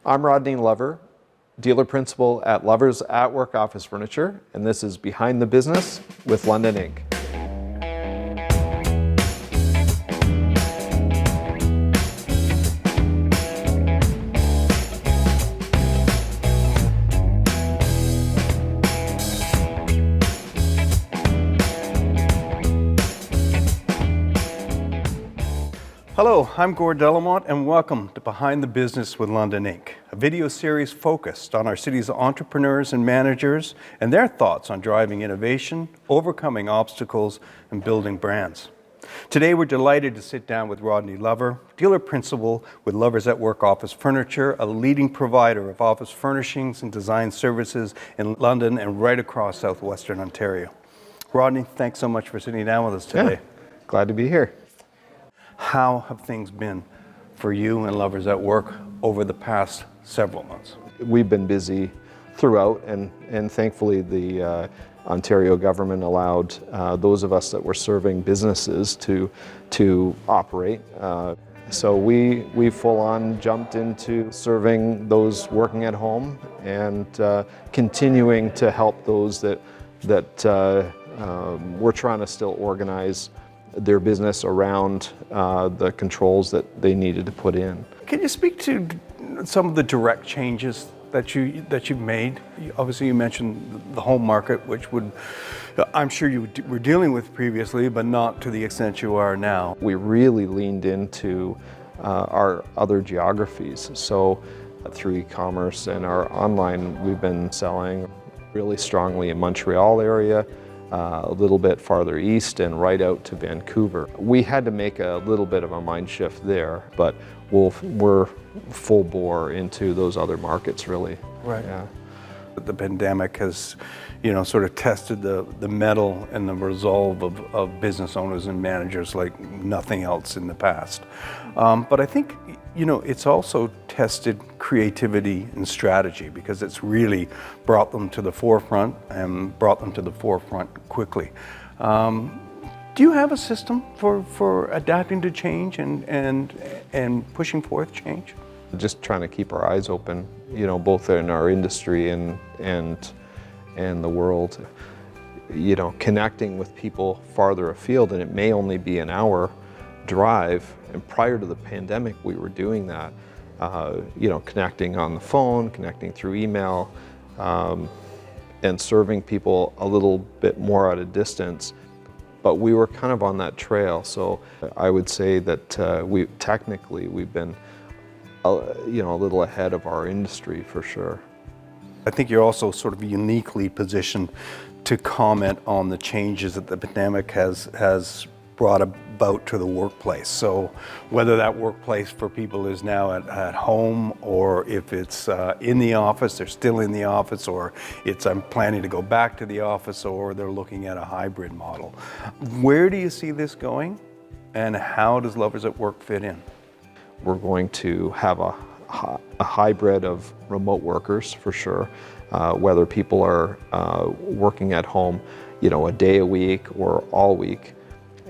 I'm Rodney Lover, dealer principal at Lover's AtWork Office Furniture, and this is Behind the Business with London Inc. Hello, I'm Gord Delamont and welcome to Behind the Business with London Inc., a video series focused on our city's entrepreneurs and managers and their thoughts on driving innovation, overcoming obstacles, and building brands. Today we're delighted to sit down with Rodney Lover, dealer principal with Lover's AtWork Office Furniture, a leading provider of office furnishings and design services in London and right across southwestern Ontario. Rodney, thanks so much for sitting down with us today. Yeah, glad to be here. How have things been for you and Lovers AtWork over the past several months? We've been busy throughout, and thankfully the Ontario government allowed those of us that were serving businesses to operate. So we full on jumped into serving those working at home and continuing to help those that we're trying to still organize their business around the controls that they needed to put in. Can you speak to some of the direct changes that you've made? Obviously, you mentioned the home market, which I'm sure you were dealing with previously, but not to the extent you are now. We really leaned into our other geographies. So through e-commerce and our online, we've been selling really strongly in Montreal area, a little bit farther east and right out to Vancouver. We had to make a little bit of a mind shift there, but we're full bore into those other markets really. Right. Yeah. The pandemic has, sort of tested the mettle and the resolve of business owners and managers like nothing else in the past. But I think, it's also tested creativity and strategy because it's really brought them to the forefront and brought them to the forefront quickly. Do you have a system for adapting to change and pushing forth change? Just trying to keep our eyes open, both in our industry and the world. Connecting with people farther afield, and it may only be an hour drive. And prior to the pandemic, we were doing that. Connecting on the phone, connecting through email, and serving people a little bit more at a distance. But we were kind of on that trail. So I would say that we've been a little ahead of our industry for sure. I think you're also sort of uniquely positioned to comment on the changes that the pandemic has brought about to the workplace. So whether that workplace for people is now at home, or if it's in the office, they're still in the office, or it's I'm planning to go back to the office, or they're looking at a hybrid model. Where do you see this going, and how does Lovers AtWork fit in? We're going to have a hybrid of remote workers for sure, whether people are working at home, a day a week or all week.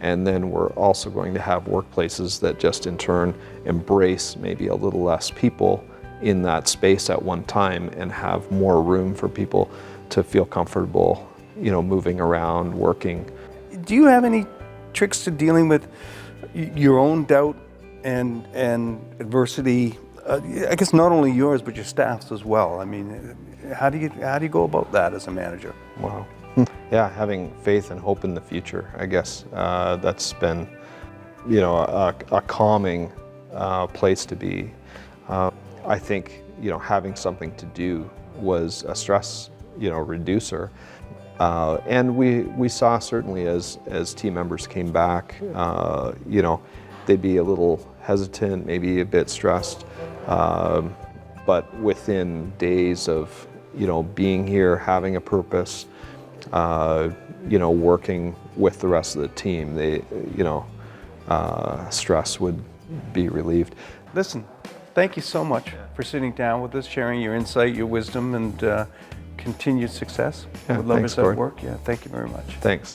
And then we're also going to have workplaces that just in turn embrace maybe a little less people in that space at one time and have more room for people to feel comfortable, moving around, working. Do you have any tricks to dealing with your own doubt and adversity? I guess not only yours, but your staff's as well. I mean, how do you go about that as a manager? Wow. Yeah, having faith and hope in the future, I guess. That's been, a calming place to be. I think, having something to do was a stress, reducer. And we saw certainly as team members came back, they'd be a little hesitant, maybe a bit stressed. But within days of, being here, having a purpose, working with the rest of the team, stress would be relieved. Listen, thank you so much for sitting down with us, sharing your insight, your wisdom, and continued success with Lovers AtWork. Yeah, thank you very much. Thanks.